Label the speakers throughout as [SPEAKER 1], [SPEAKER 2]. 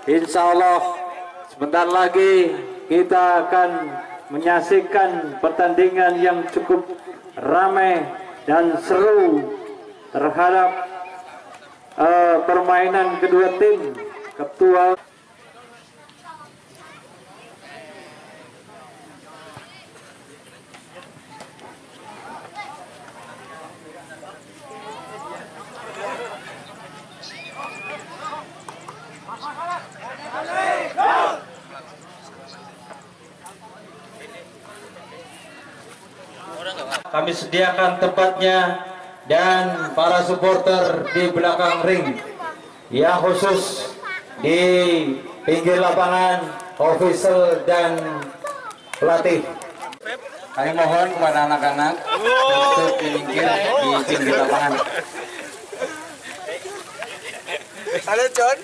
[SPEAKER 1] Insya Allah sebentar lagi kita akan menyaksikan pertandingan yang cukup ramai dan seru terhadap permainan kedua tim. Ketua kami sediakan tempatnya dan para supporter di belakang ring, yang khusus di pinggir lapangan, official dan pelatih. Kami mohon kepada anak-anak untuk menyingkir di pinggir lapangan.
[SPEAKER 2] Halo John.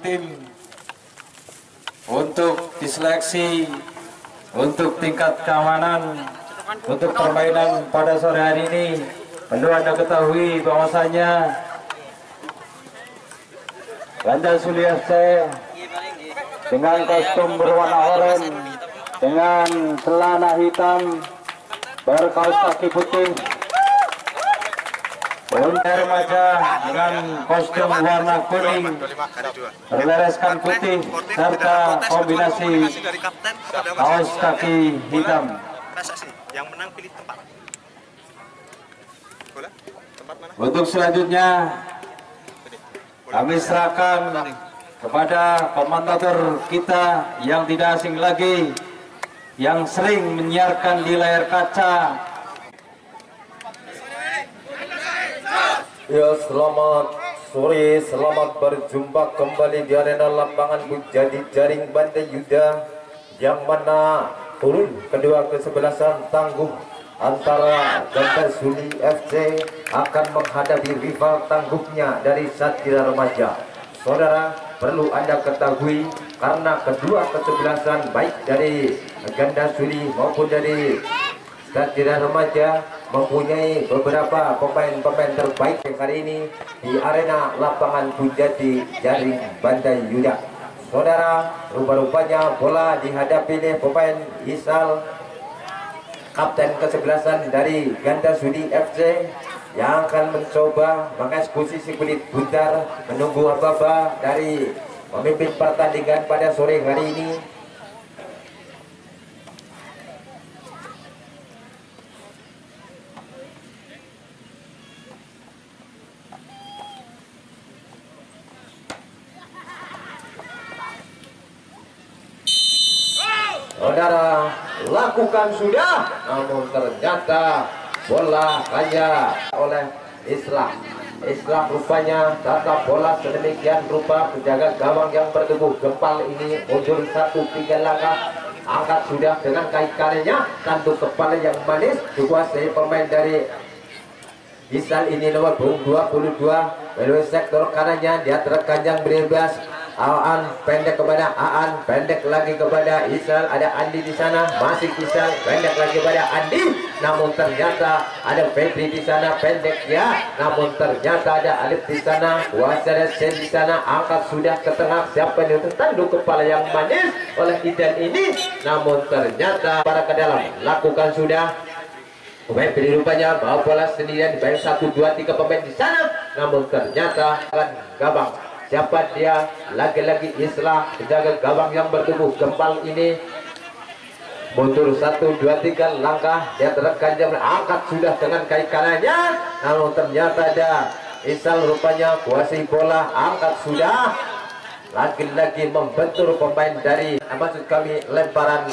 [SPEAKER 1] Tim untuk diseleksi untuk tingkat keamanan untuk permainan pada sore hari ini. Perlu Anda ketahui bahwasanya Ganda Suli FC dengan kostum berwarna oranye dengan celana hitam berkaos kaki putih, Bunda remaja dengan kostum warna kuning berbereskan putih serta kombinasi kaos kaki hitam.
[SPEAKER 2] Yang menang pilih tempat. Boleh? Tempat mana?
[SPEAKER 1] Untuk selanjutnya kami serahkan kepada komentator kita yang tidak asing lagi, yang sering menyiarkan di layar kaca.
[SPEAKER 3] Ya, selamat sore, selamat berjumpa kembali di arena lapangan Bujadi Jaring Bandai Yuda, yang mana turun kedua kesebelasan tangguh antara Ganda Suli FC akan menghadapi rival tangguhnya dari Satria Remaja. Saudara, perlu Anda ketahui karena kedua kesebelasan baik dari Ganda Suli maupun dari Satria Remaja mempunyai beberapa pemain-pemain terbaik hari ini di arena lapangan Bujadi Jaring Bandai Yuda. Saudara, rupa-rupanya bola dihadapi oleh pemain Isal, kapten kesebelasan dari Ganda Suli FC, yang akan mencoba mengeksekusi kulit putar menunggu apa-apa dari pemimpin pertandingan pada sore hari ini. Saudara, lakukan sudah, namun ternyata bola hanya oleh Islam rupanya tata bola sedemikian rupa penjaga gawang yang bertubuh gempal ini mundur 1-3 langkah, angkat sudah dengan kaki-kakinya, kantung kepala yang manis dikuasai pemain dari Isal ini nomor 22 melalui sektor kanannya, dia terkanjang bebas. Aan pendek kepada Aan, pendek lagi kepada Isal, ada Andi di sana, masih Isal, pendek lagi kepada Andi, namun ternyata ada Febri di sana, pendek ya, namun ternyata ada Alif di sana, kuasa Sen di sana, angkat sudah ke tengah, siapa yang tanduk kepala yang manis oleh Idan ini, namun ternyata para ke dalam, lakukan sudah. Febri rupanya bawa bola sendirian, baik 1, 2, 3 pemain di sana, namun ternyata Gabang. Siapa dia? Lagi-lagi Islam, penjaga gawang yang bertubuh gempal ini mundur 1, 2, 3 langkah, dia terkanjang, angkat sudah dengan kaki kanannya, namun ternyata ada Isal rupanya kuasai bola, angkat sudah, lagi-lagi membentur pemain dari maksud kami lemparan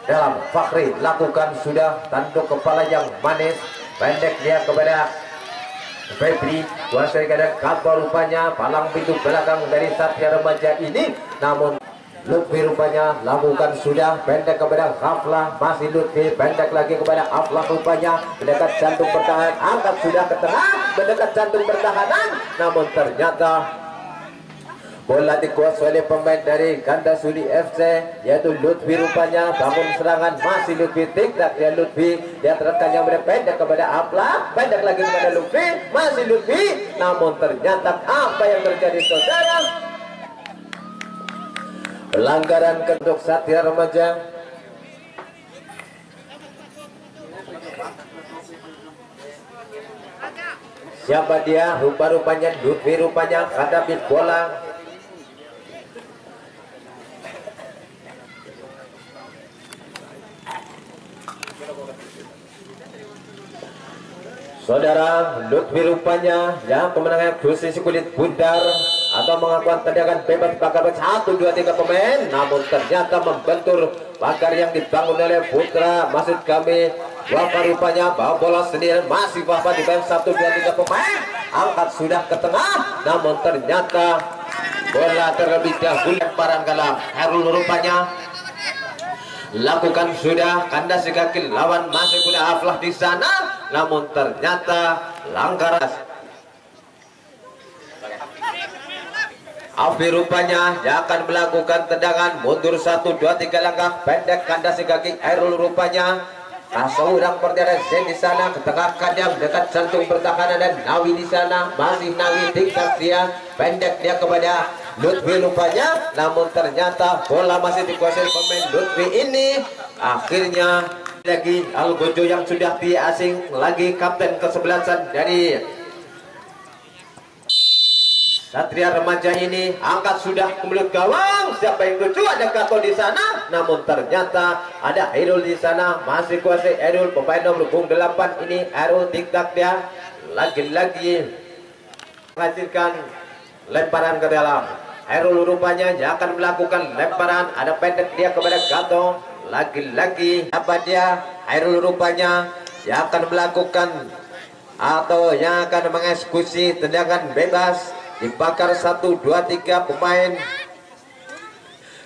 [SPEAKER 3] dalam. Fakri lakukan sudah, tanduk kepala yang manis, pendek dia kepada Febri, kuasai kadang kapal rupanya, palang pintu belakang dari Satria Remaja ini, namun Lutfi rupanya lakukan sudah, pendek kepada Haflah, masih Lutfi, pendek lagi kepada Haflah rupanya, mendekat jantung pertahanan, angkat sudah ke tengah, mendekat jantung pertahanan, namun ternyata bola dikuasai oleh pemain dari Ganda Suli FC, yaitu Lutfi. Rupanya bangun serangan, masih Lutfi, tingkat dia Lutfi, dia terangkan yang pendek kepada Aflah, pendek lagi kepada Lutfi, masih Lutfi, namun ternyata apa yang terjadi saudara? Pelanggaran untuk Satria Remaja. Siapa dia? Rupa-rupanya Lutfi, rupanya hadapi bola. Saudara, Lutfi rupanya yang kemenangan posisi kulit bundar atau mengakukan tendangan bebas pagar 1, 2, 3 pemain, namun ternyata membentur pagar yang dibangun oleh putra maksud kami Wafa. Rupanya bawa bola sendiri, masih Wafa di bawah 1, 2, 3 pemain, angkat sudah ke tengah, namun ternyata bola terlebih dahulu lemparan galam. Herul rupanya lakukan sudah kandas kaki lawan, masih punya Aflah di sana, namun ternyata langgar. Afi rupanya dia akan melakukan tendangan mundur 1, 2, 3 langkah pendek kandas kaki Airul. Rupanya seorang perdana Zen di sana, ketengahkan dia dekat jantung pertahanan dan Nawi di sana, masih Nawi tingkat dia pendek dia kepada Lutfi. Rupanya namun ternyata bola masih dikuasai pemain Lutfi ini. Akhirnya lagi Algojo yang sudah asing lagi, kapten ke-11 dari Satria Remaja ini angkat sudah ke mulut gawang. Siapa yang tuju? Ada Kato di sana, namun ternyata ada Airul di sana, masih kuasai Airul, pemain nomor 8 ini. Airul tiktak dia lagi-lagi menghasilkan lemparan ke dalam. Airul rupanya yang akan melakukan lemparan, ada pendek dia kepada Gato, lagi-lagi apa dia? Airul rupanya yang akan melakukan atau yang akan mengeksekusi tendangan bebas, dibakar 1, 2, 3 pemain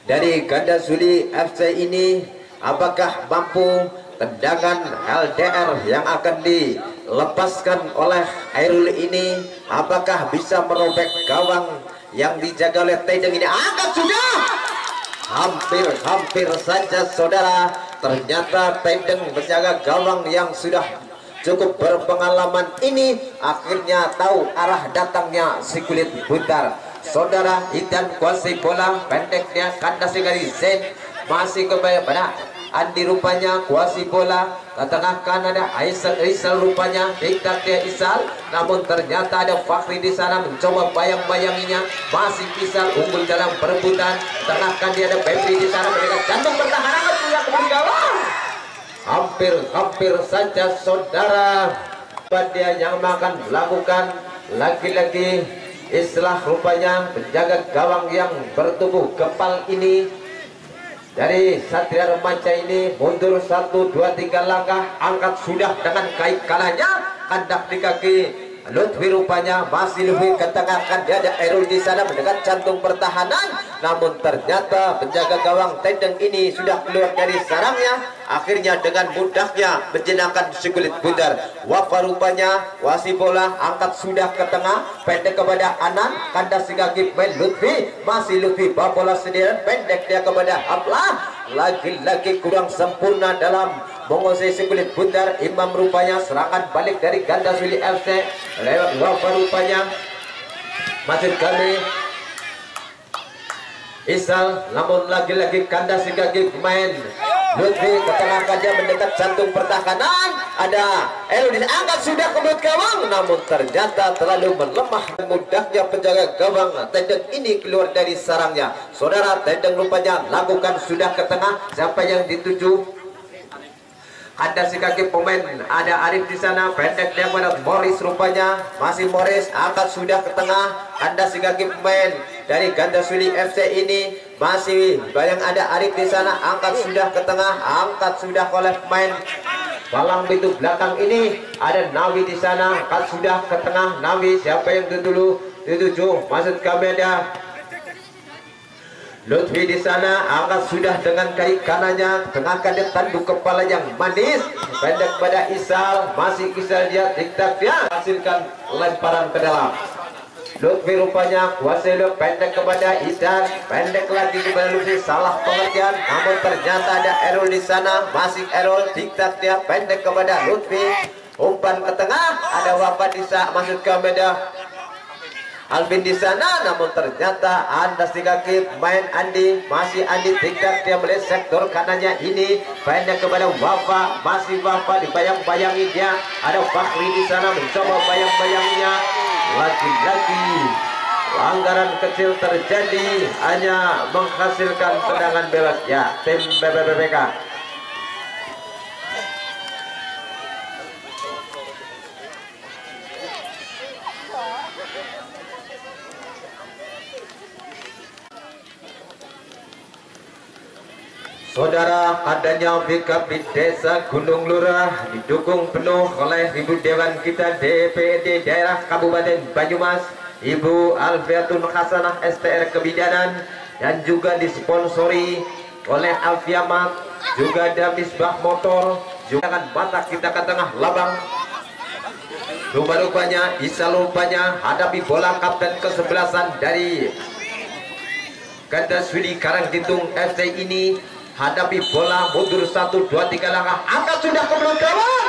[SPEAKER 3] dari Ganda Suli FC ini. Apakah mampu tendangan LDR yang akan dilepaskan oleh Airul ini? Apakah bisa merobek gawang yang dijaga oleh Tedeng ini? Angkat sudah, hampir saja saudara. Ternyata Tedeng menjaga gawang yang sudah cukup berpengalaman ini akhirnya tahu arah datangnya si kulit putar. Saudara, Idan kuasai bola, pendek dia kandas dari Zen, masih kepada Andi. Rupanya kuasai bola, ke tengah kanan ada Isal rupanya tingkat dia Isal, namun ternyata ada Fakri di sana mencoba bayang-bayanginya, masih Isal unggul dalam perebutan. Tengah kan dia ada Febri di sana mendekat jantung pertahanan sudah kembali gawang. Hampir saja saudara, dia yang akan melakukan lagi-lagi Islah rupanya penjaga gawang yang bertubuh gempal ini dari Satria Remaja ini mundur 1, 2, 3 langkah, angkat sudah dengan kait kalahnya, kandak di kaki Lutfi. Rupanya masih Lutfi ketengahkan dia ada Airul di sana mendekat jantung pertahanan, namun ternyata penjaga gawang Tedeng ini sudah keluar dari sarangnya. Akhirnya dengan mudahnya menjenakkan si kulit bundar. Wafa rupanya wasi bola, angkat sudah ke tengah, pendek kepada Anan, kandas si kaki main Lutfi, masih Lutfi bawa bola sendirian, pendek dia kepada Aflah, lagi-lagi kurang sempurna dalam menguasai si kulit bundar. Imam rupanya serangan balik dari Ganda Suli FC lewat Wafa rupanya, masih kali Isal, namun lagi-lagi kandas si kaki main Lutfi ke tengah kaja mendekat jantung pertahanan, ada Eludin angkat sudah ke mulut gawang, namun ternyata terlalu melemah. Mudahnya penjaga gawang Tedeng ini keluar dari sarangnya. Saudara, Tedeng rupanya lakukan sudah ke tengah, siapa yang dituju? Ada si kaki pemain, ada Arif di sana, pendek dia pada Morris rupanya, masih Morris angkat sudah ke tengah. Ada si kaki pemain dari Ganda Suli FC ini, masih bayang ada Arif di sana, angkat sudah ke tengah, angkat sudah oleh pemain Palang Pintu belakang ini. Ada Nawi di sana, angkat sudah ke tengah. Nawi siapa yang dulu dituju? Maksud kami ada Lutfi di sana angkat sudah dengan kaki kanannya, tengahkan dia tanduk kepala yang manis, pendek pada Isal, masih Isal dia tik-tak dia hasilkan lemparan ke dalam. Lutfi rupanya kuasai pendek kepada Isal, pendek lagi kepada Lutfi, salah pengertian, namun ternyata ada Errol di sana, masih Errol tik-tak dia pendek kepada Lutfi, umpan ke tengah, ada Wafa di sana masuk ke medan Alvin di sana, namun ternyata Anda si kaki main Andi, masih Andi tingkat dia melihat sektor kanannya ini pendek kepada Wafa, masih Wafa dibayang-bayangi dia, ada Fakri di sana mencoba bayang-bayanginya, lagi-lagi pelanggaran kecil terjadi, hanya menghasilkan tendangan bebas ya tim BBBBK. Saudara, adanya pickup di Desa Gunung Lurah didukung penuh oleh Ibu Dewan kita DPD Daerah Kabupaten Banyumas, Ibu Alfiatun Hasanah STR Kebidanan, dan juga disponsori oleh Alfiamat, juga ada Misbah Motor, juga kan mata kita ke tengah labang. Rupa-rupanya Isa rupanya hadapi bola kapten kesebelasan dari Ganda Swidi Karanggintung FC ini, hadapi bola mundur 1, 2, 3 langkah, angkat sudah ke belakang gawang.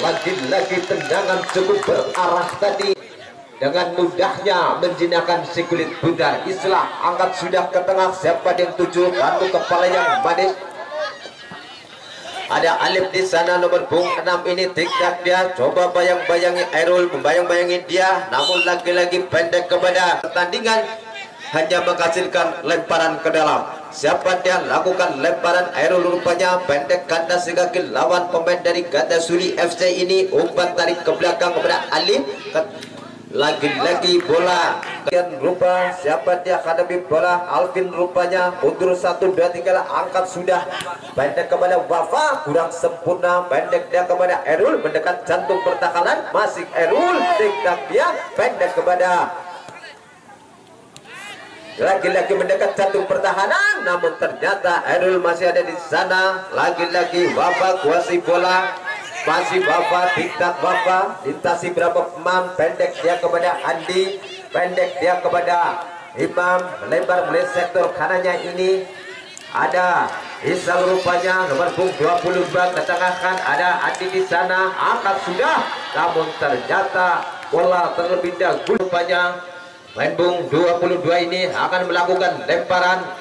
[SPEAKER 3] Lagi-lagi tendangan cukup berarah tadi, dengan mudahnya menjinakkan si kulit bundar. Islah angkat sudah ke tengah, siapa yang tuju, bantu kepala yang manis. Ada Alif di sana nomor punggung 6 ini tiktak dia, coba bayang-bayangi Errol, membayang-bayangi dia, namun lagi-lagi pendek kepada pertandingan, hanya menghasilkan lemparan ke dalam. Siapa dia lakukan lemparan Errol rupanya pendek kandas kaki lawan pemain dari Ganda Suli FC ini, umpan tarik ke belakang kepada Alif, lagi-lagi bola dan rupa siapa dia hadapi bola Alvin rupanya mundur 1, 2, 3 angkat sudah pendek kepada Wafa, kurang sempurna, pendek dia kepada Errol, mendekat jantung pertahanan, masih Errol tiktak dia pendek kepada lagi-lagi mendekat jantung pertahanan, namun ternyata Errol masih ada di sana. Lagi-lagi Wafa kuasai bola, masih Wafa tiktak Wafa, lintasi berapa pemain, pendek dia kepada Andi, pendek dia kepada Imam, melebar melihat sektor kanannya ini. Ada Isal rupanya nomor punggung 22 ketengahkan, ada Andi di sana, angkat sudah, namun ternyata bola terlebih dahulu rupanya main bung 22 ini akan melakukan lemparan.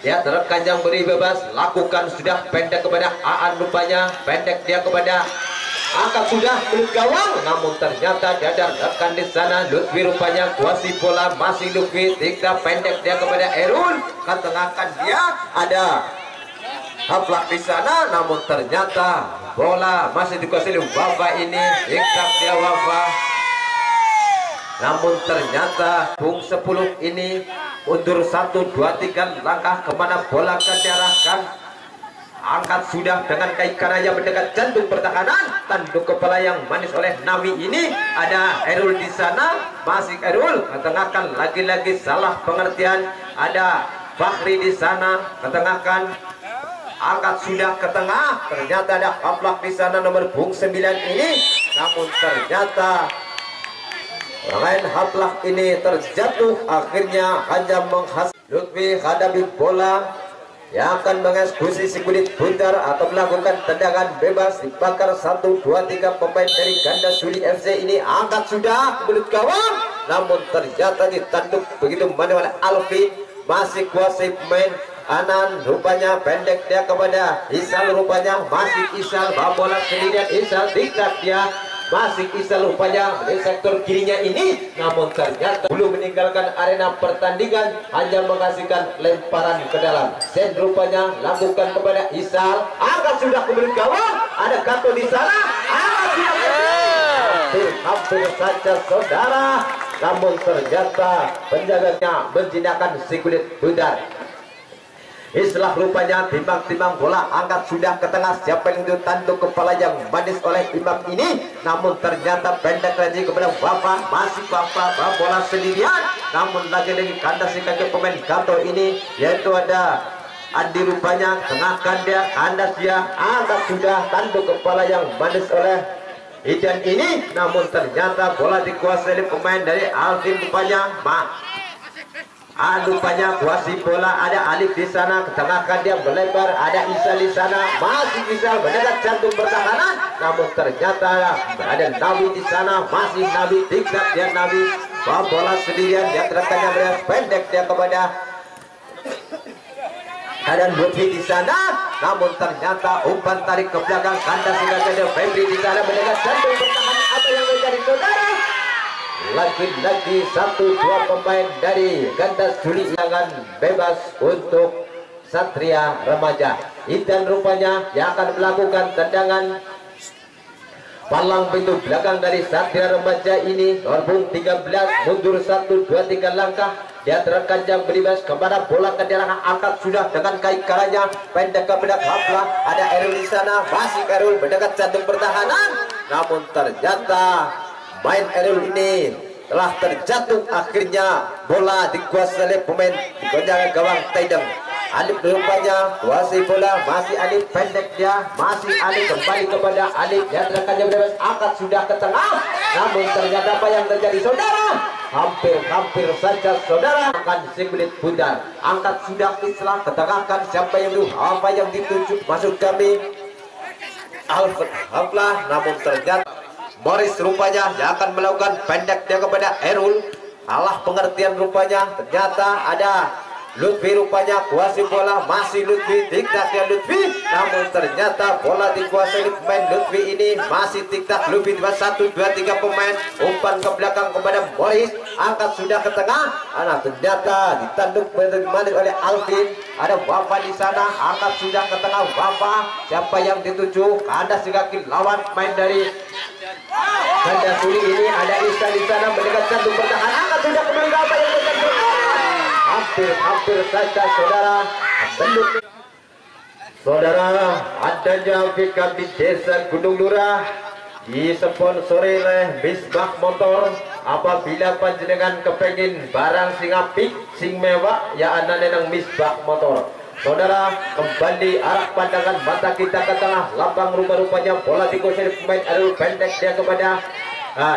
[SPEAKER 3] Dia terkanjang beri bebas, lakukan sudah pendek kepada Aan rupanya, pendek dia kepada angkat sudah kulit gawang, namun ternyata dadar rekan di sana. Lutfi rupanya kuasai bola, masih Lutfi tinggal pendek dia kepada Errol, ketengahkan dia, ada Haplak di sana, namun ternyata bola masih dikuasai Wafa ini, tinggal dia Wafa. Namun ternyata Bung 10 ini mundur 1, 2, 3 langkah, kemana bola akan diarahkan, angkat sudah dengan kaki kanannya mendekat jantung pertahanan, tanduk kepala yang manis oleh Nawi ini. Ada Errol di sana, masih Errol ketengahkan, lagi-lagi salah pengertian, ada Fakhri di sana ketengahkan, angkat sudah ke tengah, ternyata ada Haplak di sana nomor punggung 9 ini, namun ternyata pemain Haplak ini terjatuh, akhirnya hanya menghasilkan Lutfi hadapi bola yang akan mengeksekusi si kulit bundar atau melakukan tendangan bebas, dibakar 1, 2, 3 pemain dari Ganda Suli FC ini, angkat sudah ke mulut gawang, namun ternyata ditanduk begitu manis oleh Alvin, masih kuasai pemain Anan rupanya pendek dia kepada Isal, rupanya masih Isal bawa bola sendirian, Isal tingkat dia, masih Isal rupanya di sektor kirinya ini, namun ternyata belum meninggalkan arena pertandingan, hanya menghasilkan lemparan ke dalam. Sen rupanya lakukan kepada Isal, angkat sudah ke mulut gawang, ada Kato di sana, angkat sudah hampir saja saudara, namun ternyata penjaganya menjinakkan si kulit bundar. Islah rupanya timbang-timbang bola angkat sudah ke tengah. Siapa yang itu tanduk kepala yang manis oleh Imam ini, namun ternyata pendek lagi kepada Wafa. Masih Wafa bola sendirian, namun lagi-lagi kandas di kaki pemain Gato ini, yaitu ada Andi rupanya tengahkan dia, kandas dia, angkat sudah tanduk kepala yang manis oleh Idan ini, namun ternyata bola dikuasai oleh pemain dari Alvin rupanya. Rupanya kuasai bola, ada Alif di sana, ketengahkan dia melebar, ada Isal di sana, masih Isal mendekat jantung pertahanan, namun ternyata ada Nabi di sana, masih Nabi, tingkat dia Nabi, bola sendirian, dia terekannya beres pendek dia kepada ada Lutfi di sana, namun ternyata umpan tarik ke belakang kandas sehingga ada Febri di sana mendekat jantung pertahanan. Apa yang menjadi saudara? Lagi-lagi 1-2 pemain dari Gandas Juli jangan bebas untuk Satria Remaja. Idan rupanya yang akan melakukan tendangan palang pintu belakang dari Satria Remaja ini. Nomor 13 mundur 1-2-3 langkah. Dia terkencang bebas kepada bola ke daerah angkat sudah dengan kaki kanannya pendek ke benak Hafla. Ada Erul di sana, masih Erul mendekat jantung pertahanan, namun ternyata main Erul ini telah terjatuh. Akhirnya bola dikuasai oleh pemain gonjangan gawang Taideng. Alif rupanya kuasai bola, masih Alif pendek dia, masih Alif kembali kepada Alif. Dia terangkannya bebas, angkat sudah ke tengah, namun ternyata apa yang terjadi saudara? Hampir saja saudara akan sekulit bundar. Angkat sudah Islah, ketengahkan siapa yang dulu, apa yang dituju masuk kami Alfred Haflah, namun ternyata Morris rupanya yang akan melakukan pendek dia kepada Erul. Alah pengertian rupanya, ternyata ada Lutfi rupanya kuasai bola, masih Lutfi, tiktak dia Lutfi, namun ternyata bola dikuasai pemain Lutfi ini, masih tiktak Lutfi 1-2-3 pemain, umpan ke belakang kepada Morris, angkat sudah ke tengah, ternyata ditanduk manis oleh Alvin. Ada Wafa di sana, angkat sudah ke tengah Wafa, siapa yang dituju? Kandas di kaki lawan main dari Gandas Juli ini, ada Isa di sana mendekat jantung pertahanan, angkat sudah kembali Wafa yang terjadi. Hampir saja saudara adanya VKB Desa Gunung Lurah disponsori oleh Misbah Motor. Apabila panjenengan kepengin barang sing apik sing mewah ya anane nang Misbah Motor. Saudara, kembali arah pandangan mata kita ke tengah lapang, rupa-rupanya bola dikuasai pemain Erul, pendek dia kepada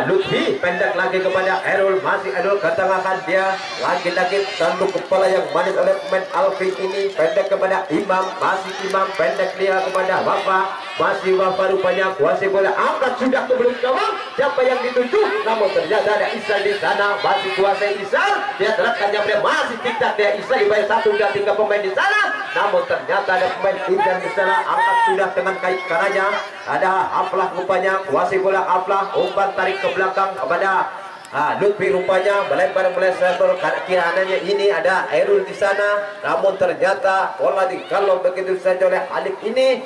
[SPEAKER 3] Lutfi, pendek lagi kepada Erul, masih Erul ketengahkan dia, lagi-lagi tanduk kepala yang manis oleh pemain Alvin ini, pendek kepada Imam, masih Imam, pendek dia kepada Wafa, masih Wafa rupanya kuasai bola, angkat sudah ke belakang gawang, siapa yang dituju? Namun ternyata ada Isal di sana, masih kuasai Isal, dia terangkannya dia masih tiktak dia Isal di bawah 1-2-3 pemain di sana, namun ternyata ada pemain Idan di sana, angkat sudah dengan kaki kanannya, ada Haflah rupanya kuasai bola Haflah, umpan tarik ke belakang kepada Lutfi rupanya melebar kirananya ini, ada Erul di sana, namun ternyata bola digalau begitu saja oleh Alif ini.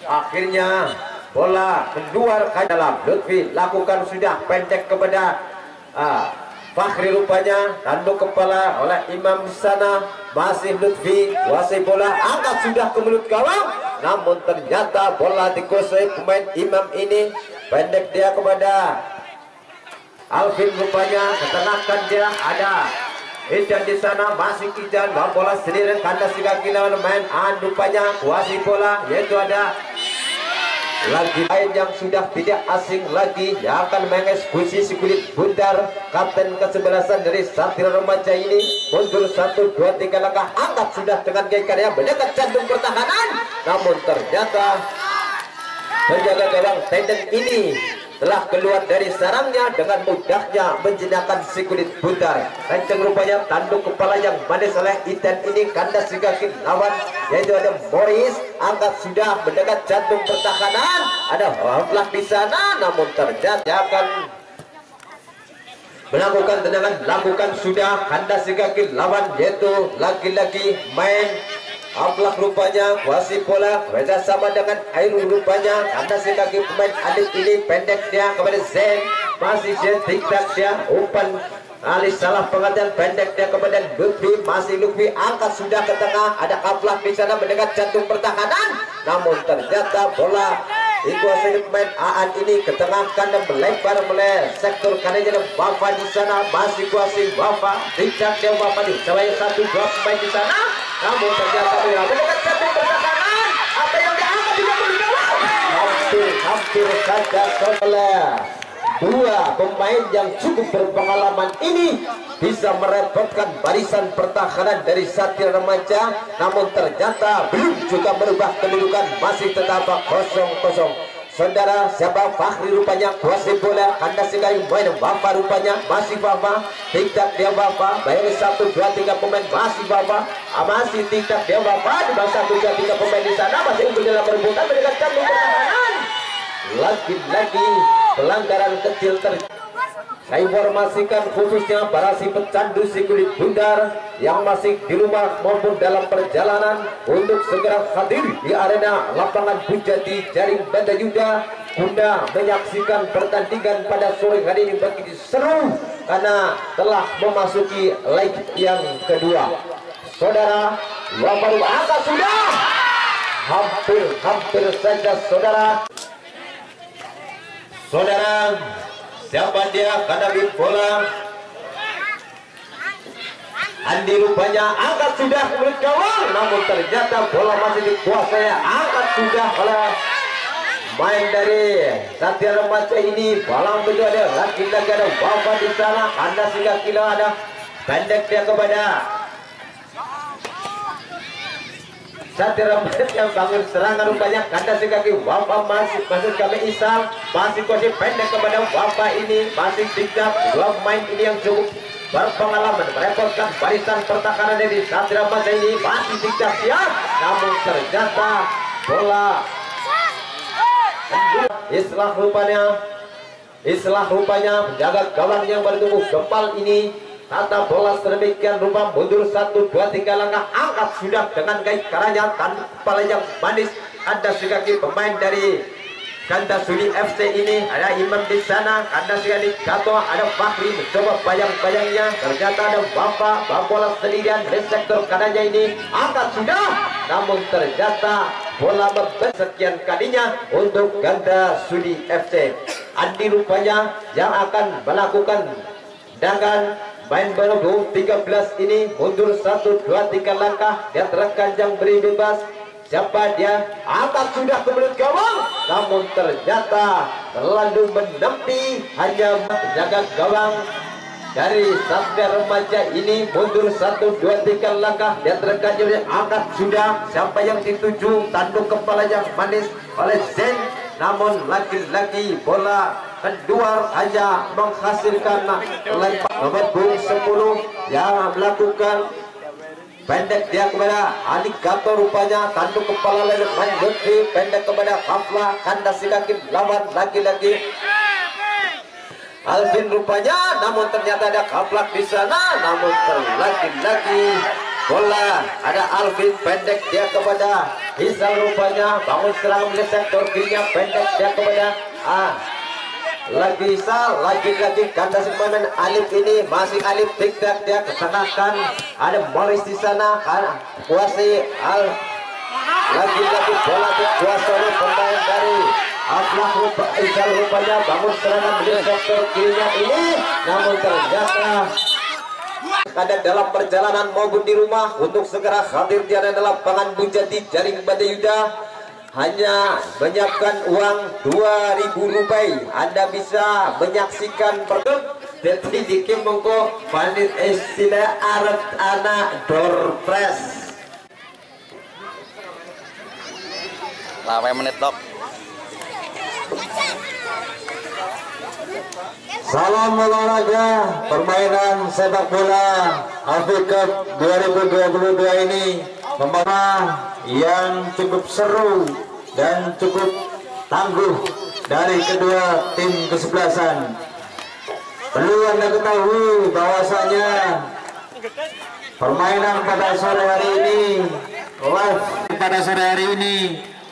[SPEAKER 3] Akhirnya bola keluar ke dalam. Lutfi lakukan sudah pendek kepada Fakhri rupanya, tanduk kepala oleh Imam di sana, masih Lutfi kuasai bola, angkat sudah ke mulut gawang, namun ternyata bola dikuasai pemain Imam ini, pendek dia kepada Alvin rupanya, ketengahkan dia, ada Ijan di sana, masih Ijan, bola sendiri kandas di kaki lawan main rupanya kuasai bola, yaitu ada lagi lain yang sudah tidak asing lagi yang akan mengeksekusi si kulit bundar, kapten ke-11 dari Satria Remaja ini, mundur 1-2-3 langkah, angkat sudah dengan kaki kanan mendekat jantung pertahanan, namun ternyata penjaga gawang Taideng ini telah keluar dari sarangnya dengan mudahnya menjinakkan si kulit bundar. Kenceng rupanya tanduk kepala yang manis oleh Idan ini, kandas di kaki lawan, yaitu ada Morris, angkat sudah mendekat jantung pertahanan, ada Haflah di sana, namun ternyata akan melakukan tendangan, lakukan sudah, kandas di kaki lawan, yaitu lagi-lagi main Haflah rupanya kuasai bola, beda sama dengan Airul rupanya, kandas di kaki pemain Alif ini, pendek dia kepada Zen, masih Zen tiktak dia, umpan alih salah pengertian pendek dia kepada Lutfi, masih Lutfi angkat sudah ke tengah, ada Kaplak di sana mendekat jantung pertahanan, namun ternyata bola dikuasai pemain Aan ini ke tengah kandang melebar oleh sektor kanannya Wafa di sana, masih kuasai Wafa, tidak dia Wafa di selain 1-2 pemain di sana, namun ternyata mendekat jantung pertahanan, apa yang diangkat tidak bergawang, hampir saja oleh dua pemain yang cukup berpengalaman ini bisa merepotkan barisan pertahanan dari Satria Remaja, namun ternyata belum juga merubah kedudukan, masih tetap 0-0. Saudara, siapa Fahri rupanya kuasai bola, anda sekali main Wafa rupanya, masih Wafa, tidak dia Wafa, bayar 1-2-3 pemain masih Wafa, masih tidak dia Wafa, di bawah 1-2-3 pemain di sana masih unggul dalam perebutan mendekat jantung pertahanan. Lagi-lagi pelanggaran kecil saya informasikan khususnya para si pecandu si kulit bundar yang masih di rumah maupun dalam perjalanan untuk segera hadir di arena lapangan Bujati Jaring Banda Yuda guna menyaksikan pertandingan pada sore hari ini begitu seru karena telah memasuki leg yang kedua. Saudara, baru angkat sudah hampir saja saudara, siapa dia kandang bola? Andi rupanya angkat sudah ke gawang, namun ternyata bola masih dikuasai, angkat sudah oleh main dari Satria Remaja ini. Bola itu ada lagi-lagi ada Wafa di sana, anda sehingga kilo ada pendek dia kepada Satria Remaja yang bangun serangan rupanya kandas kaki Wafa masih kami Isal, masih kuasai pendek kepada Wafa ini, masih tidak dua pemain ini yang cukup berpengalaman merepotkan barisan pertahanan dari Satria Remaja ini, masih tidak siap, namun ternyata bola Islah rupanya menjaga gawang yang bertubuh gempal ini. Tata bola sedemikian rupa mundur 1-2-3 langkah, angkat sudah dengan gaya caranya tanpa kepala yang manis. Ada sekali pemain dari Ganda Suli FC ini, ada Imam di sana, ada sekali Gato, ada Fahri mencoba bayang-bayangnya, ternyata ada Wafa, bola sendirian dari sektor kanannya ini, angkat sudah, namun ternyata bola bersekian kalinya untuk Ganda Suli FC. Andi rupanya yang akan melakukan dengan main baru 13 ini mundur 1-2-3 langkah, dia terkanjang beri bebas. Siapa dia? Angkat sudah ke belut gawang, namun ternyata terlalu menempi, hanya menjaga gawang dari Satria Remaja ini mundur 1-2-3 langkah, dia terkanjang, angkat sudah. Siapa yang dituju? Tanduk kepala yang manis oleh Zen, namun lagi-lagi bola kedua hanya menghasilkan lempar nomor 10 yang melakukan pendek dia kepada Ali Gato rupanya, tanduk kepala main Lutfi, pendek kepada Kafla, kandas kaki lawan lagi-lagi Alvin rupanya, namun ternyata ada Kaplak di sana, namun lagi-lagi bola ada Alvin, pendek dia kepada Isal rupanya, bangun serangan di sektor kirinya, pendek dia kepada lagi Isal, lagi-lagi kandas pemain Alif ini, masih Alif tidak dia kesanakan, ada Morris di sana, kuasai lagi-lagi bola dikuasai oleh pemain dari Aflah Isal rupanya, bangun serangan di sektor kirinya ini, namun ternyata ada dalam perjalanan maupun di rumah untuk segera hadir di arena lapangan Bujati Jaring Banda Yuda, hanya menyiapkan uang 2.000 rupiah. Anda bisa menyaksikan detik di Kimongko Panit istilah Arab anak door press
[SPEAKER 2] 8 menit dok.
[SPEAKER 1] Salam olahraga permainan sepak bola AFF Cup 2022 ini membawa yang cukup seru dan cukup tangguh dari kedua tim kesebelasan. Perlu Anda ketahui bahwasanya permainan pada sore hari ini, live pada sore hari ini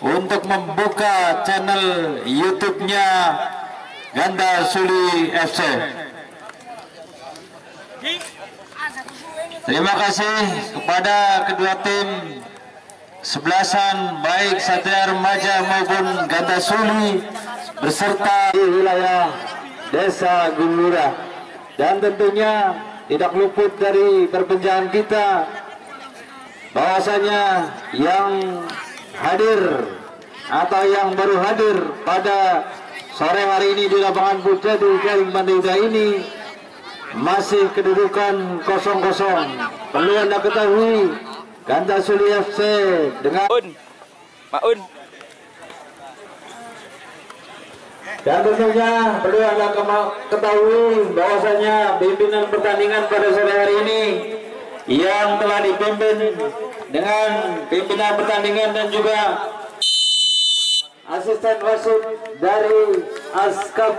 [SPEAKER 1] untuk membuka channel YouTube-nya Ganda Suli FC. Terima kasih kepada kedua tim sebelasan baik Satria Remaja maupun Ganda Suli beserta di wilayah Desa Gulura, dan tentunya tidak luput dari perbincangan kita bahwasanya yang hadir atau yang baru hadir pada sore hari ini di lapangan Puja di Garing Bandung ini masih kedudukan 0-0. Perlu Anda ketahui, Ganda Suli FC dengan
[SPEAKER 2] Maun.
[SPEAKER 1] dan tentunya perlu Anda ketahui bahwasanya pimpinan pertandingan pada sore hari ini yang telah dipimpin dengan pimpinan pertandingan dan juga asisten wasit dari Askap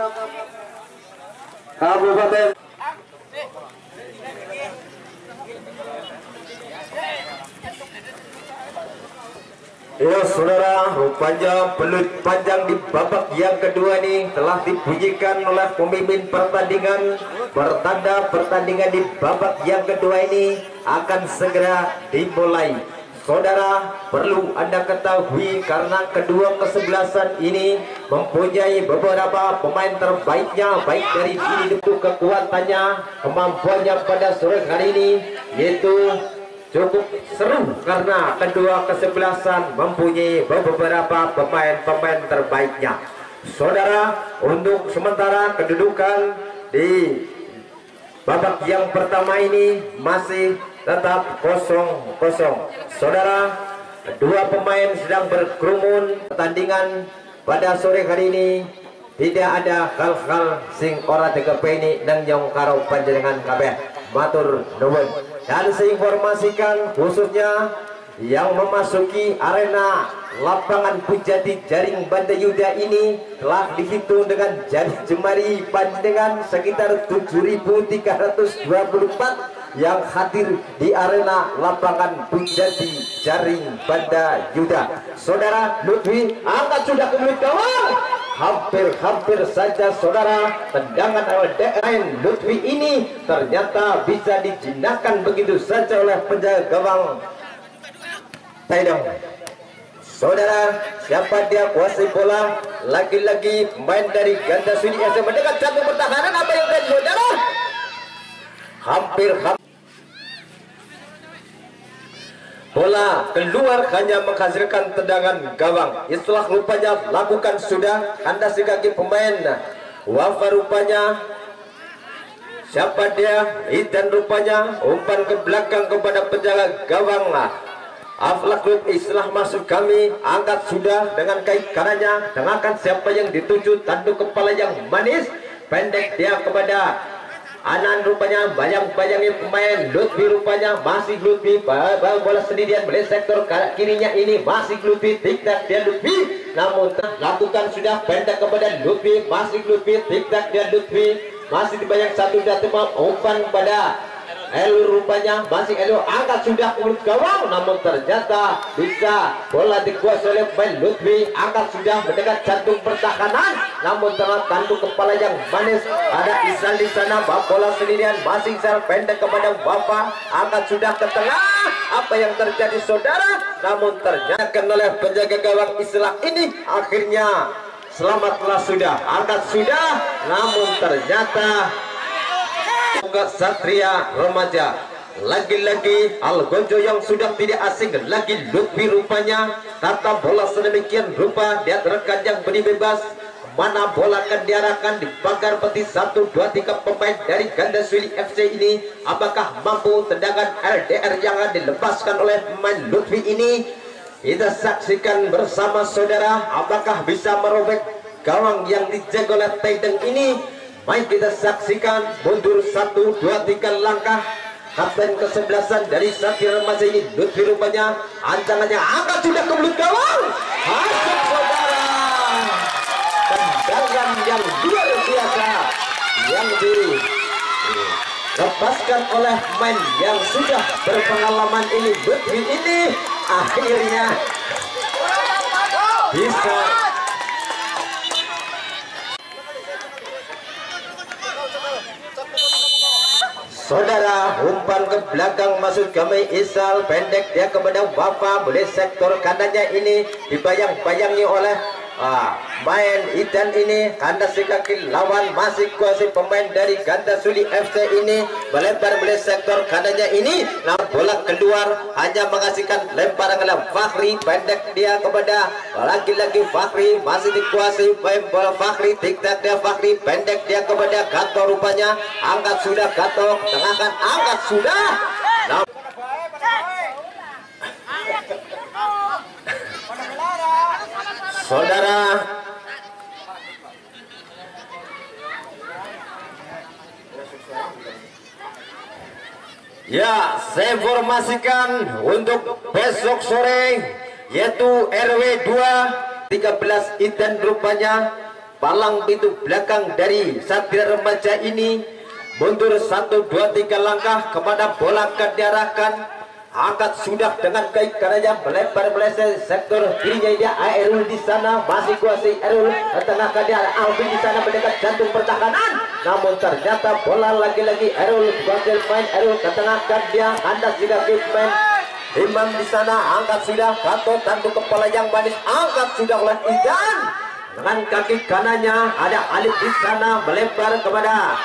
[SPEAKER 1] Kabupaten.
[SPEAKER 3] Ya saudara, rupanya peluit panjang di babak yang kedua ini telah dibunyikan oleh pemimpin pertandingan, pertanda pertandingan di babak yang kedua ini akan segera dimulai. Saudara, perlu Anda ketahui karena kedua kesebelasan ini mempunyai beberapa pemain terbaiknya, baik dari sini untuk kekuatannya, kemampuannya pada sore hari ini, yaitu cukup seru karena kedua kesebelasan mempunyai beberapa pemain terbaiknya. Saudara, untuk sementara kedudukan di babak yang pertama ini masih tetap 0-0. Saudara, dua pemain sedang berkerumun. Pertandingan pada sore hari ini tidak ada hal-hal sing ora dikepeni nang nyong karo panjenengan kabeh. Matur nuwun. Dan saya informasikan khususnya yang memasuki arena lapangan Pujadi Jaring Bandayuda ini telah dihitung dengan jari jemari panjenengan sekitar 7.324 yang hadir di arena lapangan Pujadi Jaring Bandayuda. Saudara Lutfi angkat sudah ke mulut gawang. Hampir saja saudara tendangan LDN Lutfi ini ternyata bisa dijinakkan begitu saja oleh penjaga gawang Taidong. Saudara, siapa dia kuasai bola? Lagi-lagi main dari Ganda Suli FC mendekat satu pertahanan. Apa yang terjadi saudara? Hampir bola keluar hanya menghasilkan tendangan gawang. Istilah rupanya lakukan sudah anda si kaki pemain Wafa rupanya. Siapa dia? Dan rupanya umpan ke belakang kepada penjaga gawang Aflak Group. Istilah masuk kami angkat sudah dengan kaki kanannya. Dengarkan siapa yang dituju, tanduk kepala yang manis, pendek dia kepada Anan rupanya bayang-bayangi pemain Lutfi rupanya masih Lutfi bola sendirian melihat sektor kirinya ini masih Lutfi tik-tak dia Lutfi, namun lakukan sudah pendek kepada Lutfi masih Lutfi tik-tak dia Lutfi masih dibayang satu datang umpan pada Elu rupanya masih Elu angkat sudah ke mulut gawang, namun ternyata bisa bola dikuasai oleh pemain Lutfi. Angkat sudah mendekat jantung pertahanan, namun ternyata tanduk kepala yang manis ada Isal di sana. Bola sendirian masih Isal pendek kepada Bapak, angkat sudah ke tengah. Apa yang terjadi saudara? Namun ternyata oleh penjaga gawang Islah ini akhirnya selamatlah sudah, angkat sudah, namun ternyata Satria Remaja lagi-lagi Algonjo yang sudah tidak asing lagi Lutfi rupanya tata bola sedemikian rupa dia rekan yang beri bebas mana bola akan diarahkan di pagar peti 1, 2, 3 pemain dari Ganda Suli FC ini. Apakah mampu tendangan LDR yang dilepaskan oleh pemain Lutfi ini? Kita saksikan bersama saudara, apakah bisa merobek gawang yang dijaga oleh Taideng ini? Mari kita saksikan mundur 1, 2, 3 langkah kapten kesebelasan dari Satria Remaja ini Lutfi rupanya ancangannya angkat sudah ke mulut gawang, masuk saudara, tendangan yang luar biasa yang dilepaskan oleh main yang sudah berpengalaman ini. Lutfi ini akhirnya bisa Saudara, umpan ke belakang masuk kami Isal, pendek dia kepada Wafa, boleh sektor kanannya ini dibayang-bayangi oleh main Idan ini. Kandas di kaki lawan, masih kuasai pemain dari Ganda Suli FC ini, melebar boleh sektor kanannya ini. Nah, bola keluar, hanya mengasihkan lemparan ke Fakhri, pendek dia kepada lagi-lagi Fakhri, masih dikuasai main bola Fakhri, tiktak dia Fakhri, pendek dia kepada Gato, rupanya angkat sudah Gato, tengahkan, angkat sudah. Nah, saudara, ya, saya informasikan untuk besok sore, yaitu RW 2 13 Idan, rupanya palang pintu belakang dari Satria Remaja ini mundur 1, 2, 3 langkah kepada bola akan diarahkan, angkat sudah dengan kaki kanannya, melebar meleset sektor kirinya dia Airul di sana, masih kuasai Airul, tengah dia Alvin di sana mendekat jantung pertahanan, namun ternyata bola lagi-lagi Airul kuasai main Airul, ketengahkan dia kandas juga main Imam di sana, angkat sudah Gato, tanduk kepala yang manis, angkat sudah oleh Idan dengan kaki kanannya, ada Alif di sana melebar kepada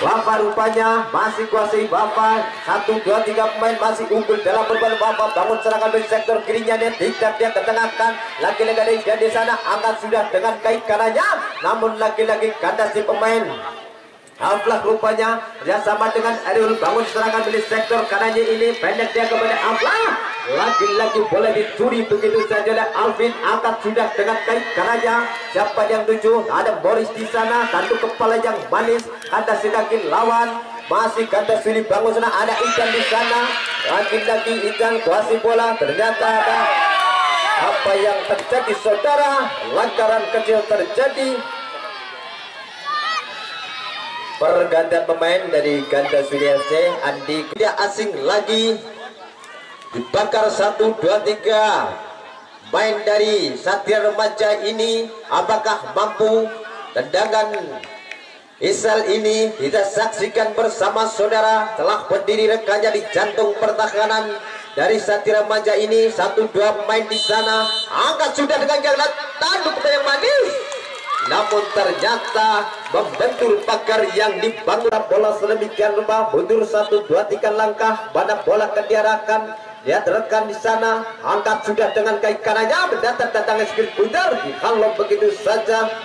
[SPEAKER 3] Wafa, rupanya masih kuasai Wafa, 1, 2, 3 pemain masih unggul dalam berbalan. Wafa bangun serangan dari sektor kirinya, dia tidak, dia ketengahkan lagi-lagi di sana, angkat sudah dengan kaki kanannya, namun lagi-lagi kandas di pemain Aflah, rupanya kerjasama dengan Ariul, bangun serangan milik sektor kanannya ini, pendek dia kepada Aflah, lagi-lagi boleh dicuri begitu saja oleh Alvin, angkat sudah dengan kaki kanannya, siapa yang tuju, ada Boris di sana, tanduk kepala yang manis, kandas di kaki lawan, masih kandas Willy, bangun sana, ada Ikan di sana, lagi-lagi Ikan kuasai bola, ternyata ada apa yang terjadi saudara, lantaran kecil terjadi. Pergantian pemain dari Ganda Suli FC, Andi tidak asing lagi, dibakar 1, 2, 3 main dari Satria Remaja ini, apakah mampu tendangan Isal ini? Kita saksikan bersama saudara, telah berdiri rekannya di jantung pertahanan dari Satria Remaja ini, 1, 2 pemain di sana, angkat sudah dengan jalan tanduk yang manis, namun ternyata membentur pagar yang dibangun. Bola sedemikian rupa, mundur 1, 2, 3 langkah, pada bola akan diarahkan, lihat rekan di sana, angkat sudah dengan kaki kanannya, mendatar datangnya sedikit bundar, dihalau begitu saja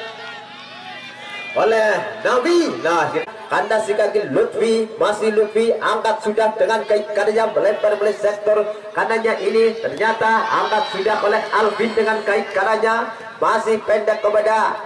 [SPEAKER 3] oleh Nabi. Nah, kandas di kaki Lutfi, masih Lutfi, angkat sudah dengan kaki kanannya, melebar oleh sektor kanannya ini, ternyata angkat sudah oleh Alvin dengan kaki kanannya, masih pendek kepada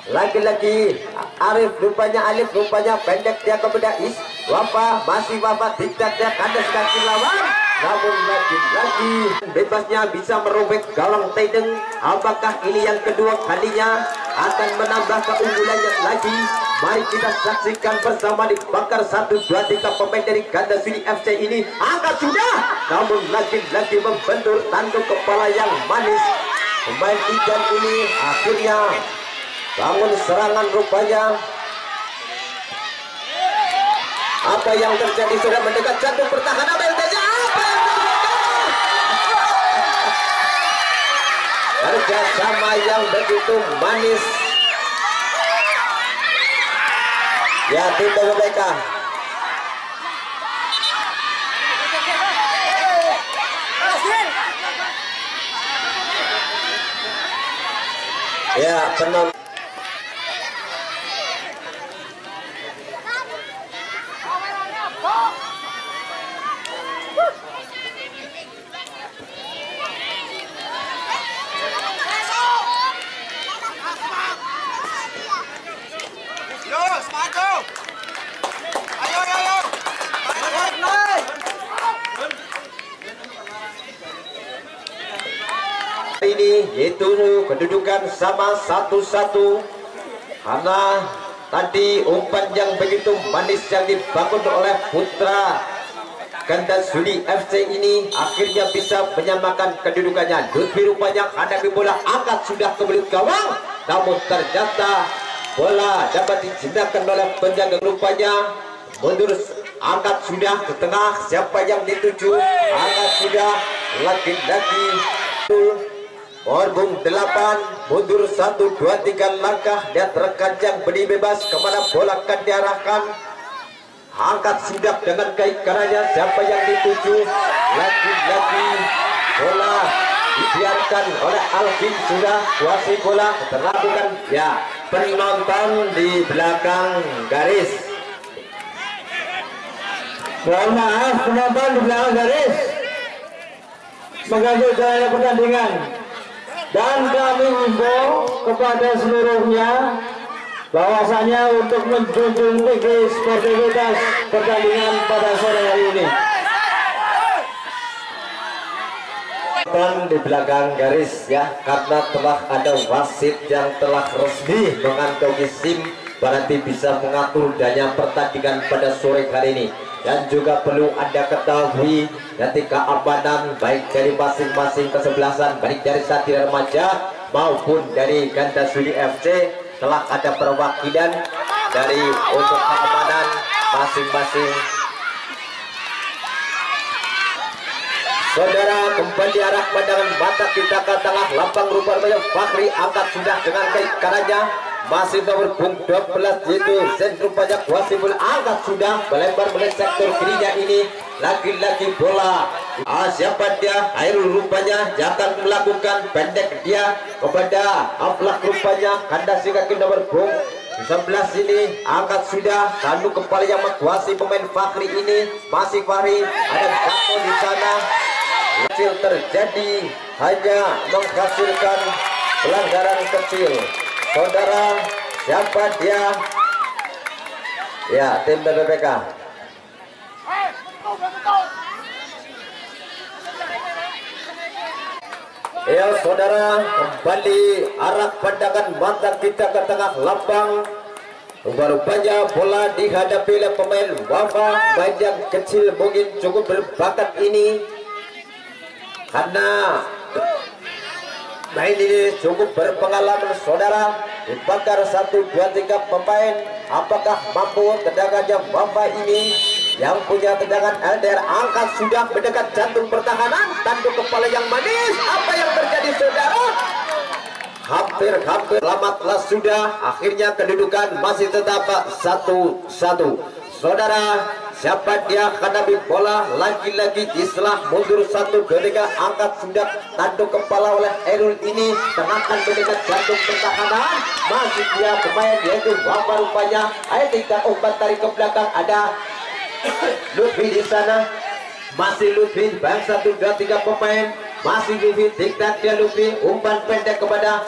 [SPEAKER 3] lagi-lagi Arif, rupanya Alif, rupanya pendek dia kepada Wafa, masih Wafa, tidak dia kandas kaki lawan, namun lagi-lagi bebasnya bisa merobek gawang Taideng. Apakah ini yang kedua kalinya akan menambah keunggulannya lagi? Mari kita saksikan bersama, dibakar 1, 2, 3 pemain dari Ganda Suli FC ini, angkat sudah, namun lagi-lagi membentur tanduk kepala yang manis. Pemain Ijan ini akhirnya bangun serangan, rupanya apa yang terjadi, sudah mendekat jantung pertahanan, apa yang terjadi, kerjasama yang begitu manis ya tim mereka. Ya, penonton ini yaitu kedudukan sama 1-1, karena tadi umpan yang begitu manis yang dibangun oleh putra Ganda Suli FC ini akhirnya bisa menyamakan kedudukannya. Lutfi rupanya hadapi bola, angkat sudah ke belut gawang, namun ternyata bola dapat dijendakkan oleh penjaga, rupanya mundur, angkat sudah ke tengah, siapa yang dituju, angkat sudah, lagi-lagi Orbung 8, mundur 1, 2, 3 langkah, dia terkencang beri bebas kemana bola akan diarahkan. Angkat sudah dengan kaitannya, siapa yang dituju, lagi-lagi bola dibiarkan oleh Alvin, sudah kuasai bola, terlakukan ya penonton di belakang garis.
[SPEAKER 1] Mohon maaf penonton di belakang garis mengganggu jalannya pertandingan, dan kami info kepada seluruhnya bahwasanya untuk menjunjung tinggi sportivitas pertandingan pada sore hari ini.
[SPEAKER 3] Di belakang garis ya, karena telah ada wasit yang telah resmi mengantongi SIM, berarti bisa mengatur danya pertandingan pada sore hari ini. Dan juga perlu Anda ketahui ketika keamanan baik dari masing-masing kesebelasan, baik dari Satria Remaja maupun dari Ganda Sudi FC, telah ada perwakilan dari untuk keamanan masing-masing. Saudara, kembali arah pandangan mata kita ke tengah lapang rupanya Fakhri, angkat sudah dengan kaitannya, masih nomor 12 yaitu Zen, rupanya kuasai bola, angkat sudah melebar oleh sektor kirinya ini, lagi-lagi bola. Siapa dia? Airul rupanya yang akan melakukan pendek dia kepada Aflak, rupanya kandasi kaki nomor 11 ini, angkat sudah, tanduk kepala yang menguasai pemain Fakhri ini, masih Fakhri, ada Gato di sana. Kecil terjadi, hanya menghasilkan pelanggaran kecil. Saudara, siapa dia? Ya, tim BPPK. Ya saudara, kembali arah pandangan mata kita ke tengah lapang. Rupanya bola dihadapi oleh pemain Wafa, baik yang kecil mungkin cukup berbakat ini, karena main ini cukup berpengalaman. Saudara, dibakar 1, 2, 3 pemain. Apakah mampu tendangannya Wafa ini yang punya tendangan LDR, angkat sudah mendekat jantung pertahanan, tanduk kepala yang manis. Apa yang terjadi saudara? Hampir selamatlah sudah, akhirnya kedudukan masih tetap 1-1. Saudara, siapa dia hadapi bola, lagi-lagi Islah mundur 1, 2, 3, angkat sudah, tanduk kepala oleh Erul ini, tengahkan mendekat jantung pertahanan, masih dia pemain yaitu Wafa rupanya. Ayo kita umpan tarik ke belakang, ada Lutfi di sana, masih Lutfi, bang 1, 2, 3 pemain, masih Lutfi, diktat dia Lutfi, umpan pendek kepada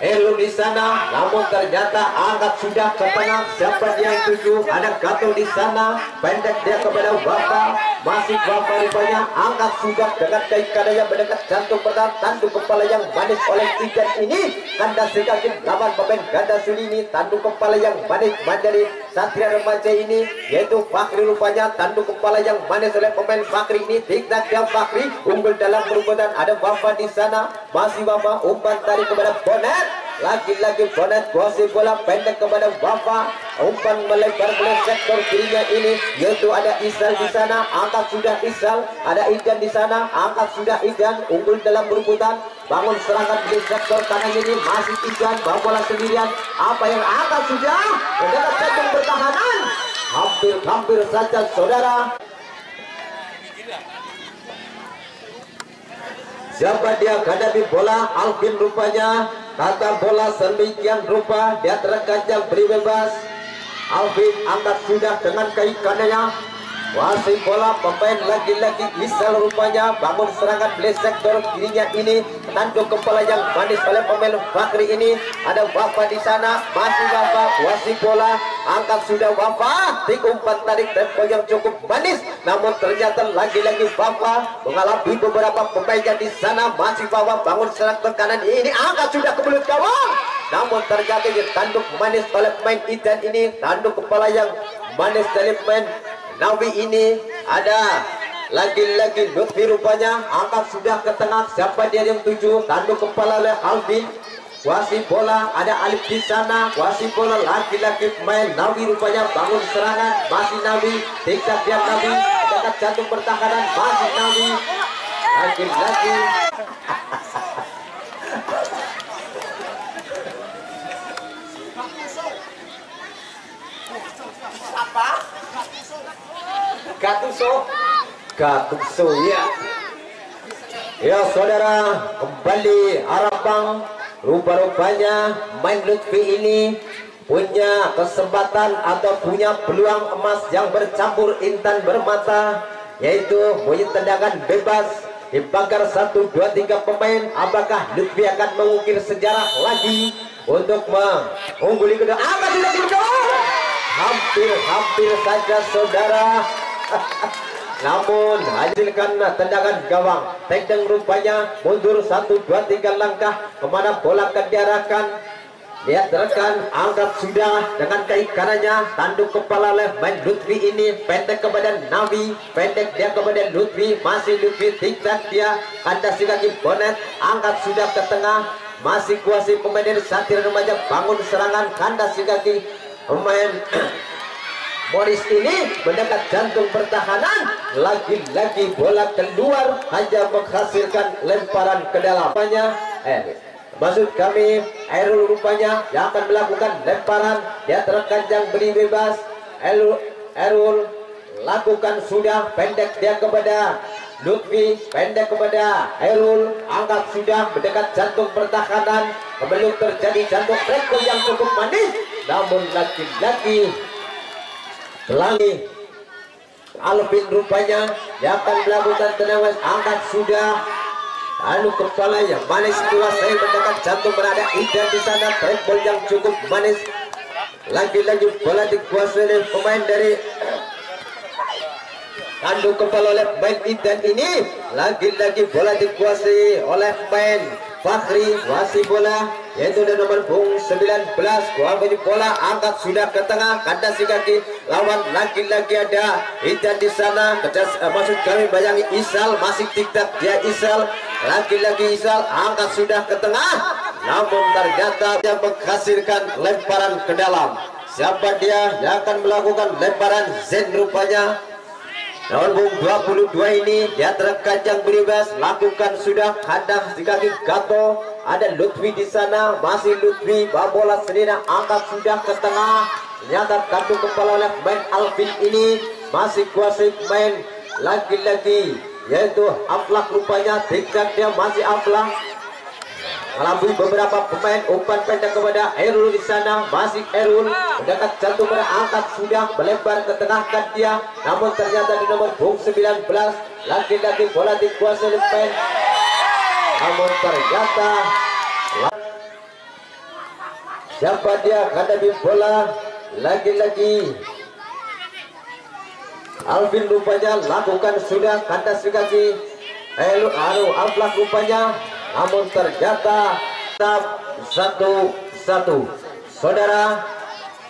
[SPEAKER 3] Erul di sana, namun ternyata angkat sudah ke tengah, siapa dia yang tuju, ada Gato di sana, pendek dia kepada Wafa, masih Wafa rupanya, angkat sudah dengan kaitannya yang mendekat jantung pertahanan, tanduk kepala yang manis oleh Ijan ini, kanda sekaki lawan pemain Ganda Sudi ini, tanduk kepala yang manis dari Satria Remaja ini, yaitu Fakhri rupanya, tanduk kepala yang manis oleh pemain Fakhri ini, diktat dia Fakhri, unggul dalam perebutan, ada Wafa di sana, masih Wafa, umpan tarik kepada Bonet, lagi-lagi Bonet kuasai bola pendek kepada Wafa, umpan melebar oleh sektor kirinya ini, yaitu ada Isal di sana, angkat sudah Isal, ada Idan di sana, angkat sudah Idan, unggul dalam perebutan, bangun serangan di sektor kanan ini, masih Idan, bawa bola sendirian, apa yang angkat sudah, mendekat jantung pertahanan, hampir saja saudara. Siapa dia hadapi bola, Alvin rupanya, tata bola sedemikian rupa, dia terkencang beri bebas. Alvin angkat sudah dengan kaitannya, kuasai bola pemain lagi-lagi Isal rupanya, bangun serangan beli sektor kirinya ini, tanduk kepala yang manis oleh pemain Fakhri ini, ada Wafa di sana, masih Wafa kuasai bola, angkat sudah Wafa, umpan tarik tempo yang cukup manis, namun ternyata lagi-lagi Wafa mengalami beberapa pemainnya di sana, masih Wafa bangun serang ke kanan ini, angkat sudah ke belut gawang, namun ternyata ditanduk manis oleh pemain Idan ini, tanduk kepala yang manis dari pemain Nawi ini, ada lagi-lagi Lutfi rupanya, angkat sudah ke tengah, siapa dia yang tuju, tanduk kepala oleh Alvin, kuasai bola, ada Alif di sana, kuasai bola lagi-lagi pemain Nawi rupanya bangun serangan, masih Nawi, tingkat dia Nawi, dekat jantung pertahanan, masih Nawi, lagi-lagi. Apa? Gatuso ya. Ya saudara, kembali Arabang. Rupa-rupanya main Lutfi ini punya kesempatan atau punya peluang emas yang bercampur intan bermata, yaitu punya tendangan bebas di pagar 1, 2, 3 pemain. Apakah Lutfi akan mengukir sejarah lagi untuk mengungguli kedua? Apa tidak berdoa? Hampir saja saudara. Namun hasilkan tendangan gawang. Tendang rupanya mundur 1, 2, 3 langkah. Kemana bola akan diarahkan? Lihat rekan, angkat sudah dengan kaki kanannya, tanduk kepala oleh main Lutfi ini, pendek kepada Nawi, pendek dia kepada Lutfi, masih Lutfi tingkat dia, kandasi kaki bonet, angkat sudah ke tengah, masih kuasai pemain dari Satria Remaja, bangun serangan, kandasi kaki pemain Morris ini mendekat jantung pertahanan, lagi-lagi bola keluar, hanya menghasilkan lemparan ke dalam. Maksud kami Erul rupanya yang akan melakukan lemparan, dia terkencang beri bebas. Erul lakukan sudah, pendek dia kepada Lutfi, pendek kepada Erul, angkat sudah mendekat jantung pertahanan, belum terjadi jantung rekor yang cukup manis, namun lagi-lagi Pelangi Alvin rupanya yang akan melakukan tendangan, angkat sudah, lalu kepala yang manis kuasai mendekat jantung, berada Idan di sana, trackball yang cukup manis, lagi-lagi bola dikuasai oleh pemain dari tanduk kepala oleh pemain Idan ini, lagi-lagi bola dikuasai oleh pemain Fakhri, wasih bola yaitu dari nomor punggung 19, kuasai bola, angkat sudah ke tengah, kandasi kaki lawan, lagi-lagi ada Idan di sana, maksud kami bayangi Isal, masih tiktak dia Isal, lagi-lagi Isal, angkat sudah ke tengah, namun ternyata dia menghasilkan lemparan ke dalam. Siapa dia yang akan melakukan lemparan? Zen rupanya. Nomor 22 ini dia terkajang bebas, lakukan sudah, hadang di kaki Gato, ada Lutfi di sana, masih Lutfi, bawa bola sendiri, angkat sudah ke tengah, ternyata kandung kepala oleh main Alvin ini, masih kuasai main, lagi-lagi yaitu Aflak rupanya, tingkat dia masih Aflak, melambui beberapa pemain, umpan pendek kepada Erul di sana, masih Erul mendekat jantung, berangkat sudah, melebar ke tengah kan dia, namun ternyata di nomor punggung 19, lagi-lagi bola dikuasai oleh pemain, namun ternyata siapa dia hadapi bola, lagi-lagi Alvin rupanya lakukan sudah, kandas kaki Aflak rupanya, namun ternyata 1-1. Saudara,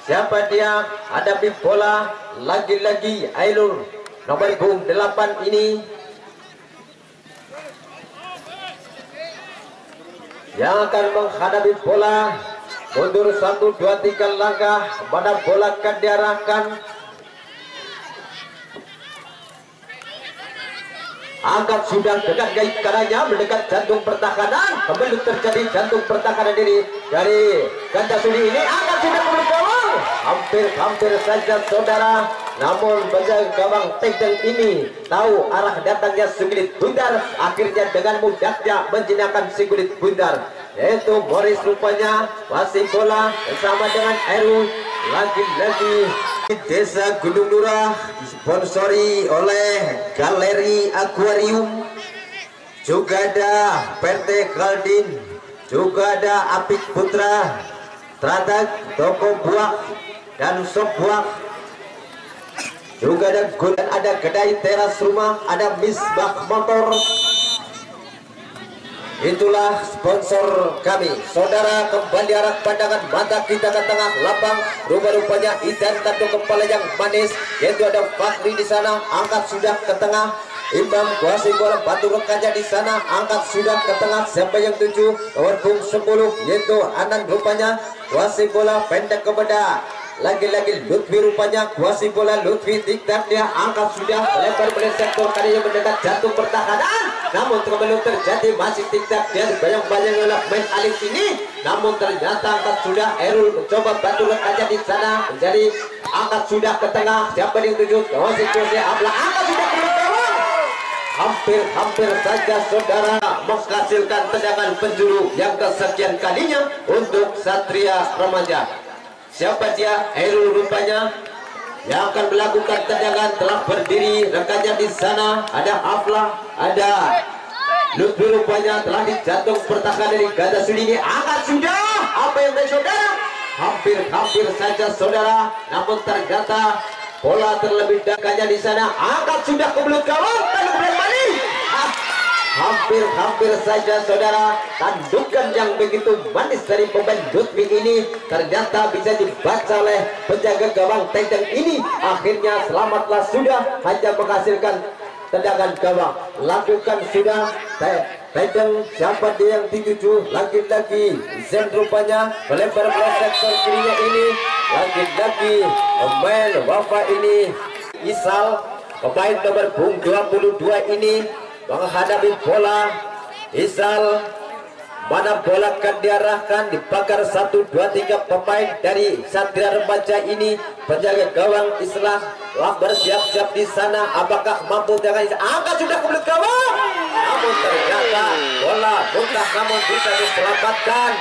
[SPEAKER 3] siapa dia hadapi bola, lagi-lagi Ailul nomor punggung 8 ini yang akan menghadapi bola, mundur 1, 2, 3 langkah, kepada bola akan diarahkan, angkat sudah dekat gait kanannya, mendekat jantung pertahanan, kembali terjadi jantung pertahanan diri dari ganda sudi ini, angkat sudah ke gawang, hampir saja saudara, namun penjaga gawang Tegdeng ini tahu arah datangnya Sigulit Bundar, akhirnya dengan mudahnya menjinakkan Sigulit Bundar, yaitu Morris rupanya, masih bola bersama dengan Eru, lagi-lagi Desa Gunung Nurah disponsori oleh Galeri Aquarium, juga ada PT Kaldin, juga ada Apik Putra, Tradak, Toko Buak dan Sop Buak, juga ada kedai teras rumah, ada Misbah Motor. Itulah sponsor kami. Saudara, kembali arah pandangan mata kita ke tengah lapang. Rupa-rupanya Idan tanduk kepala yang manis, yaitu ada Fakhri di sana, angkat sudah ke tengah, Imbang kuasai bola batu rekannya di sana, angkat sudah ke tengah. Siapa yang tuju? Nomor 10 yaitu Anan rupanya kuasai bola pendek ke bedah. Lagi-lagi Lutfi rupanya kuasai bola. Lutfi tiktak dia angkat sudah lebar melihat sektor kali yang mendekat jatuh pertahanan. Namun kembali terjadi masih tiktak dia bayang-bayang oleh main Alex ini. Namun ternyata angkat sudah. Erul mencoba batu rekannya di sana menjadi angkat sudah ke tengah. Siapa yang tuju? Kuasai Abla angkat sudah ke hampir saja saudara menghasilkan tendangan penjuru yang kesekian kalinya untuk Satria Remaja. Siapa dia? Herul rupanya yang akan melakukan tendangan. Telah berdiri rekannya di sana, ada Afla, ada Lutfi rupanya telah dijatuh pertahanan dari ganda sudi ini. Angkat sudah, apa yang baik saudara? Hampir saja saudara, namun ternyata bola terlebih dahulu di sana. Angkat sudah ke belut gawang, kemudian balik. Hampir saja saudara, tandukan yang begitu manis dari pemain Lutfi ini ternyata bisa dibaca oleh penjaga gawang Tendeng ini. Akhirnya selamatlah sudah, hanya menghasilkan tendangan gawang. Lakukan sudah Tendeng. Siapa dia yang dituju? Lagi-lagi Zen rupanya melebar ke sektor kirinya ini. Lagi-lagi pemain Wafa ini Isal, pemain nomor 22 ini menghadapi bola. Isal, mana bola akan diarahkan di pagar 1, 2, 3 pemain dari Satria Remaja ini. Penjaga gawang Islam telah bersiap-siap di sana. Apakah mampu dengan angkat sudah ke belut gawang? Namun ternyata bola muntah, namun bisa diselamatkan.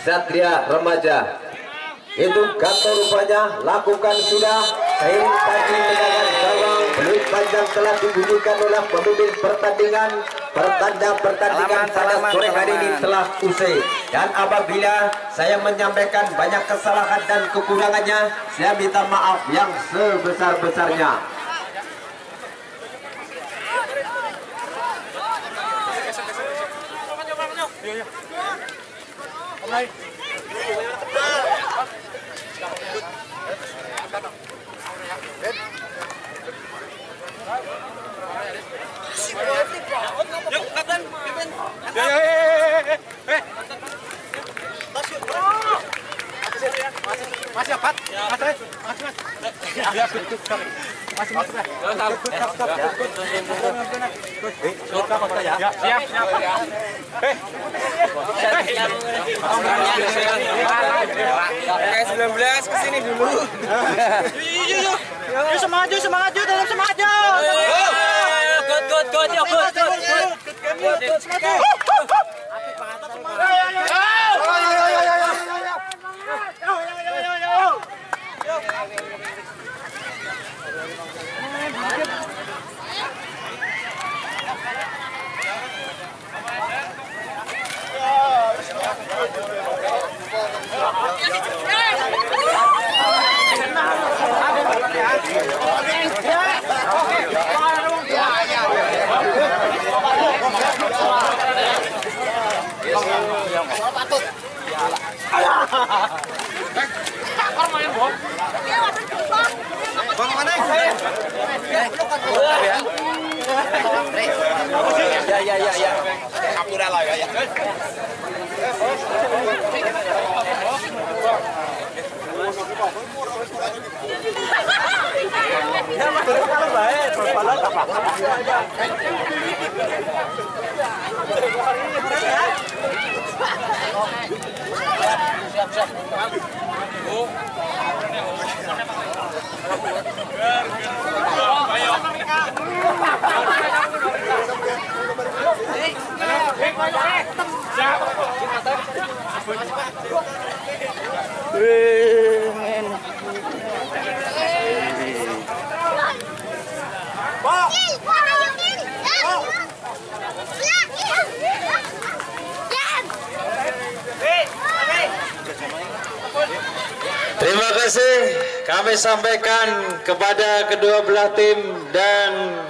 [SPEAKER 3] Satria Remaja itu Gatot rupanya lakukan sudah. Seiring tadi tendangan gawang peluit panjang telah dibunyikan oleh pemimpin pertandingan. Pertandingan pada sore hari ini telah usai. Dan apabila saya menyampaikan banyak kesalahan dan kekurangannya, saya minta maaf yang sebesar-besarnya.
[SPEAKER 4] Masih apa? Kesini dulu. Yuk semangat yuk, dalam semangat yuk.
[SPEAKER 1] Terima kasih kami sampaikan kepada kedua belah tim dan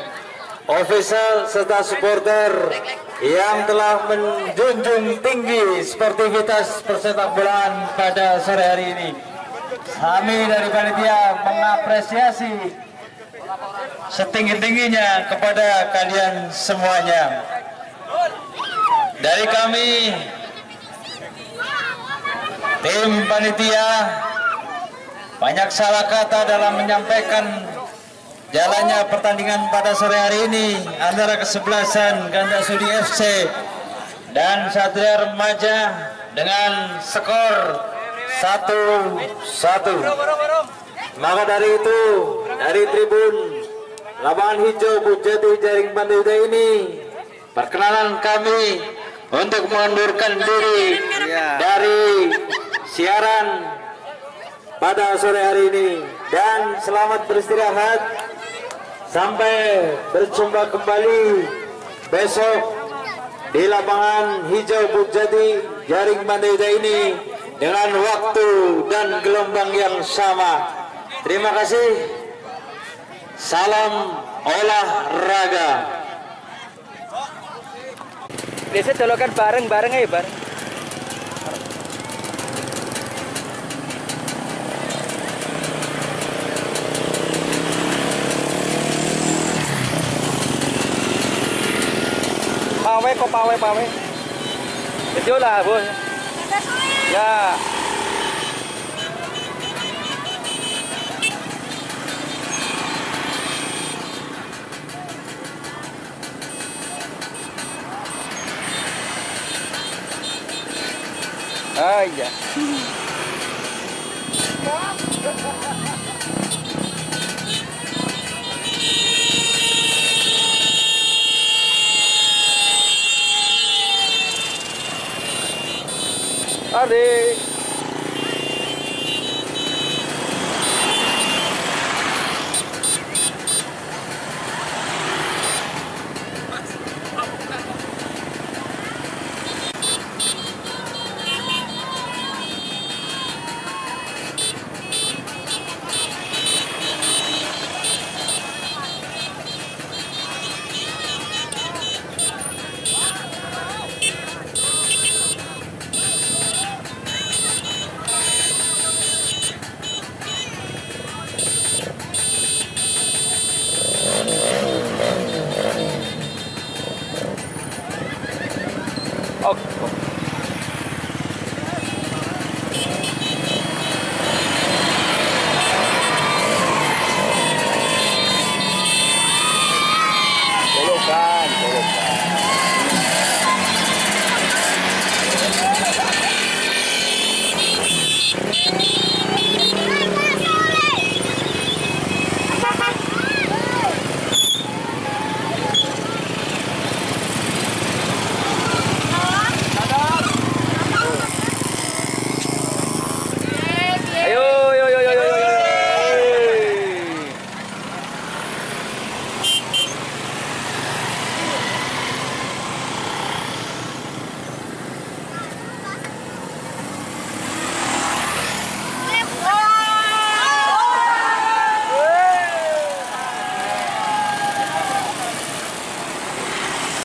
[SPEAKER 1] official serta supporter yang telah menjunjung tinggi sportivitas persepak bolaan pada sore hari ini. Kami dari panitia mengapresiasi setinggi-tingginya kepada kalian semuanya. Dari kami tim panitia banyak salah kata dalam menyampaikan jalannya pertandingan pada sore hari ini antara kesebelasan Ganda Sudi FC dan Satria Remaja dengan skor 1-1. Maka dari itu, dari tribun lapangan hijau Bujati Jaring Banda Yuda ini, perkenalan kami untuk mengundurkan diri dari siaran pada sore hari ini, dan selamat beristirahat sampai berjumpa kembali besok di lapangan hijau Bujati Jaring Banda Yuda ini dengan waktu dan gelombang yang sama. Terima kasih. Salam olahraga.
[SPEAKER 4] Biasa colokan bareng-bareng aja bareng. Pawe. Kecil lah bos. Ya. Ah iya. Adik.